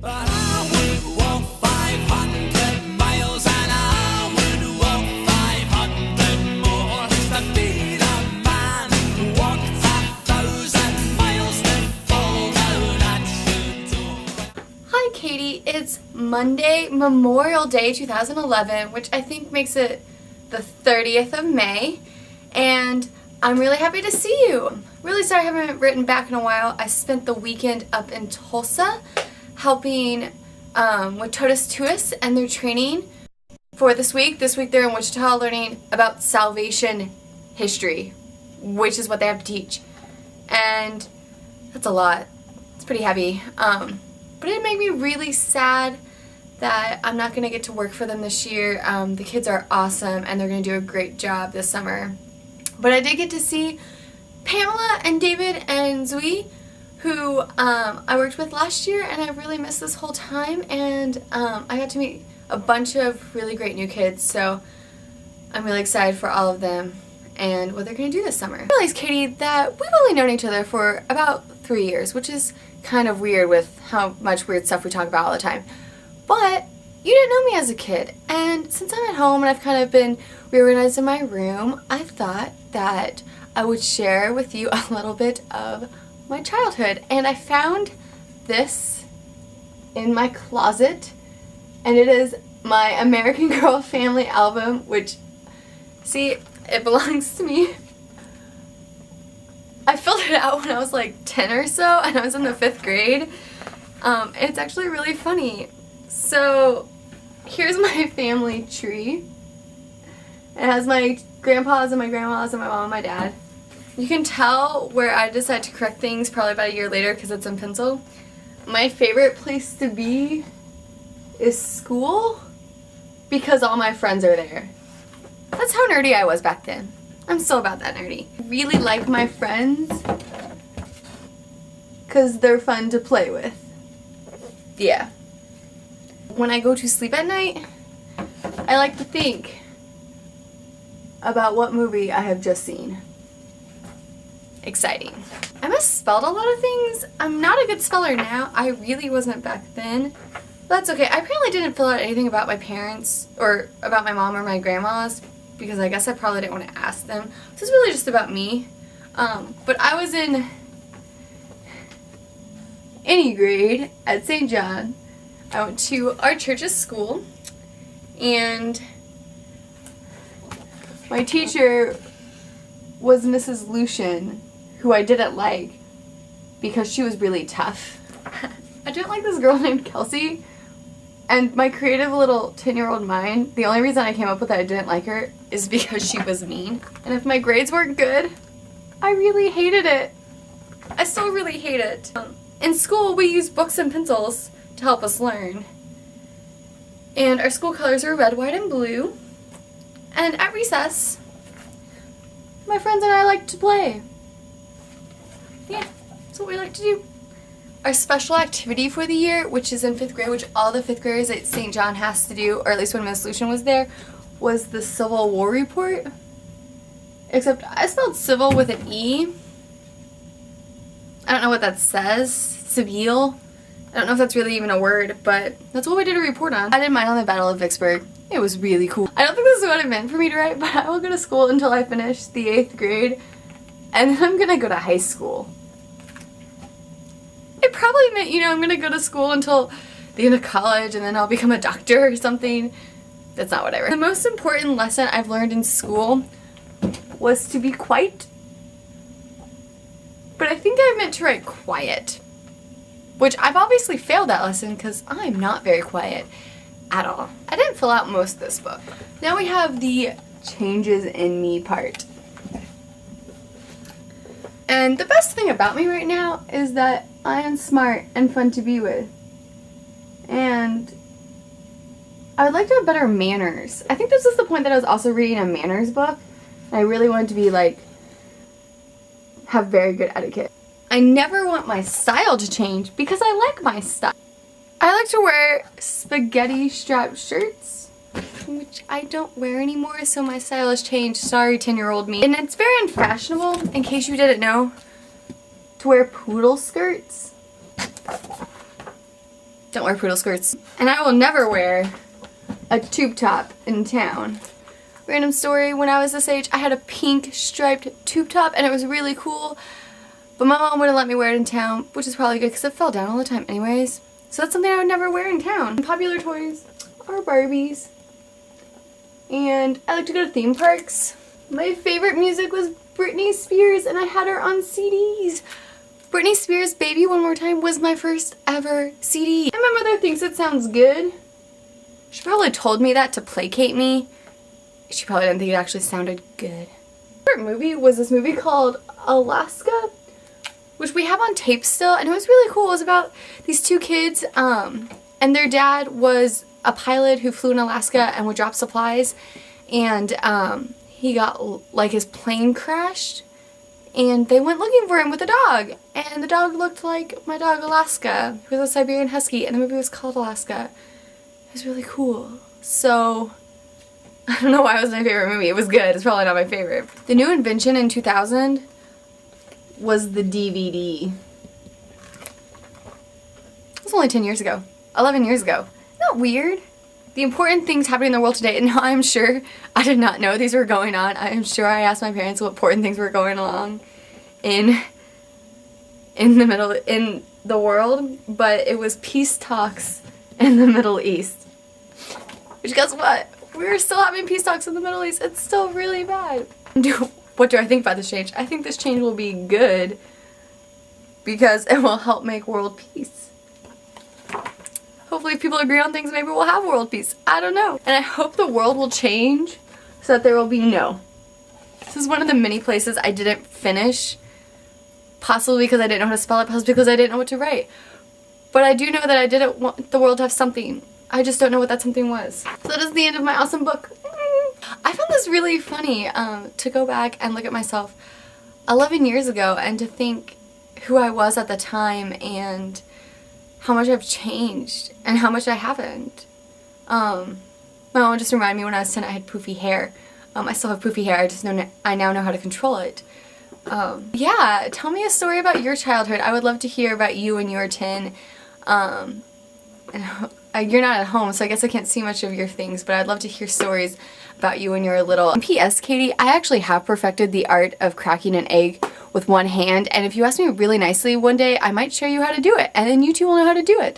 But I would walk 500 miles and I would walk 500 more to be the man who walked 1,000 miles to fall down at your door. Hi Katie, it's Monday, Memorial Day 2011, which I think makes it the 30th of May, and I'm really happy to see you. Really sorry I haven't written back in a while. I spent the weekend up in Tulsa helping with Totus Tuus and their training for this week. This week they're in Wichita learning about salvation history, which is what they have to teach. And that's a lot. It's pretty heavy. But it made me really sad that I'm not going to get to work for them this year. The kids are awesome and they're going to do a great job this summer. But I did get to see Pamela and David and Zoe, who I worked with last year, and I really missed this whole time, and I got to meet a bunch of really great new kids, so I'm really excited for all of them and what they're going to do this summer. I realized, Katie, that we've only known each other for about 3 years, which is kind of weird with how much weird stuff we talk about all the time. But you didn't know me as a kid, and since I'm at home and I've kind of been reorganized in my room, I thought that I would share with you a little bit of my childhood. And I found this in my closet, and it is my American Girl family album, which, see, it belongs to me. I filled it out when I was like 10 or so, and I was in the 5th grade. It's actually really funny. So here's my family tree. It has my grandpas and my grandmas and my mom and my dad. You can tell where I decided to correct things probably about a year later because it's in pencil. My favorite place to be is school because all my friends are there. That's how nerdy I was back then. I'm still about that nerdy. I really like my friends because they're fun to play with. Yeah. When I go to sleep at night, I like to think about what movie I have just seen. Exciting. I misspelled a lot of things. I'm not a good speller now. I really wasn't back then. That's okay. I apparently didn't fill out anything about my parents or about my mom or my grandmas because I guess I probably didn't want to ask them. This is really just about me. But I was in any grade at St. John. I went to our church's school, and my teacher was Mrs. Lucian, who I didn't like because she was really tough. I didn't like this girl named Kelsey, and my creative little 10-year-old mind, the only reason I came up with that I didn't like her is because she was mean. And if my grades weren't good, I really hated it. I still really hate it. In school, we use books and pencils to help us learn. And our school colors are red, white, and blue. And at recess, my friends and I like to play. Yeah, that's what we like to do. Our special activity for the year, which is in 5th grade, which all the 5th graders at St. John has to do, or at least when Miss Lucian was there, was the Civil War report. Except I spelled civil with an E. I don't know what that says. Civil. I don't know if that's really even a word, but that's what we did a report on. I did mine on the Battle of Vicksburg. It was really cool. I don't think this is what it meant for me to write, but I will go to school until I finish the 8th grade, and then I'm gonna go to high school. It probably meant, you know, I'm gonna go to school until the end of college, and then I'll become a doctor or something. That's not what I wrote. The most important lesson I've learned in school was to be quiet, but I think I meant to write quiet. Which I've obviously failed that lesson because I'm not very quiet at all. I didn't fill out most of this book. Now we have the changes in me part. And the best thing about me right now is that I am smart and fun to be with. And I would like to have better manners. I think this is the point that I was also reading a manners book. And I really wanted to be like, have very good etiquette. I never want my style to change because I like my style. I like to wear spaghetti striped shirts, which I don't wear anymore, so my style has changed. Sorry, 10-year-old me. And it's very unfashionable, in case you didn't know, to wear poodle skirts. Don't wear poodle skirts. And I will never wear a tube top in town. Random story, when I was this age, I had a pink striped tube top and it was really cool. But my mom wouldn't let me wear it in town, which is probably good because it fell down all the time anyways. So that's something I would never wear in town. Popular toys are Barbies. And I like to go to theme parks. My favorite music was Britney Spears and I had her on CDs. Britney Spears' Baby One More Time was my first ever CD. And my mother thinks it sounds good. She probably told me that to placate me. She probably didn't think it actually sounded good. My favorite movie was this movie called Alaska, which we have on tape still, and it was really cool. It was about these two kids, and their dad was a pilot who flew in Alaska and would drop supplies, and he got, like, his plane crashed, and they went looking for him with a dog, and the dog looked like my dog Alaska. He was a Siberian Husky, and the movie was called Alaska. It was really cool. So, I don't know why it was my favorite movie. It was good. It's probably not my favorite. The new invention in 2000 was the DVD. It was only 10 years ago. 11 years ago. Isn't that weird? The important things happening in the world today, and now I'm sure I did not know these were going on. I am sure I asked my parents what important things were going along in the world, but it was peace talks in the Middle East. Which, guess what? We're still having peace talks in the Middle East. It's still really bad. What do I think about this change? I think this change will be good because it will help make world peace. Hopefully if people agree on things, maybe we'll have world peace. I don't know. And I hope the world will change so that there will be no. This is one of the many places I didn't finish. Possibly because I didn't know how to spell it, possibly because I didn't know what to write. But I do know that I didn't want the world to have something. I just don't know what that something was. So that is the end of my awesome book. I found this really funny to go back and look at myself 11 years ago and to think who I was at the time and how much I've changed and how much I haven't. My mom just reminded me when I was 10 I had poofy hair. I still have poofy hair, I now know how to control it. Yeah, tell me a story about your childhood. I would love to hear about you when you were 10. You're not at home, so I guess I can't see much of your things, but I'd love to hear stories about you when you were little. P.S. Katie, I actually have perfected the art of cracking an egg with one hand, and if you ask me really nicely one day, I might show you how to do it, and then you two will know how to do it.